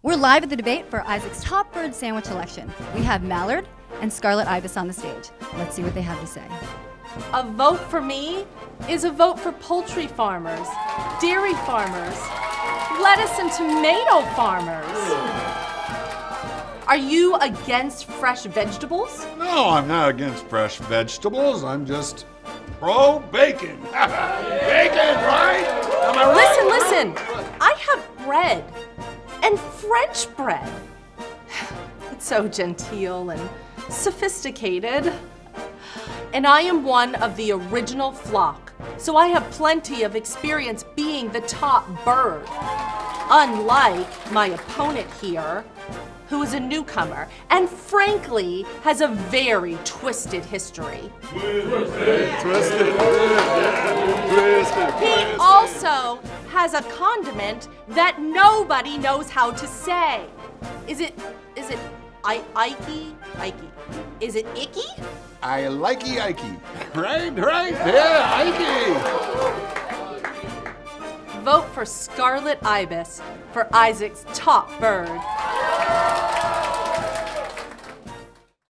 We're live at the debate for Isaac's top bird sandwich election. We have Mallard and Scarlet Ibis on the stage. Let's see what they have to say. A vote for me is a vote for poultry farmers, dairy farmers, lettuce and tomato farmers. Are you against fresh vegetables? No, I'm not against fresh vegetables. I'm just pro-bacon. Bacon, right? Am I right? Listen. I have bread and French bread. It's so genteel and sophisticated. And I am one of the original flock, so I have plenty of experience being the top bird. Unlike my opponent here, who is a newcomer and frankly has a very twisted history. Twisted. He also has a condiment that nobody knows how to say. Is it Ikey? Is it icky? I likey Ikey. Right? Yeah, Ikey. Vote for Scarlet Ibis for Isaac's top bird.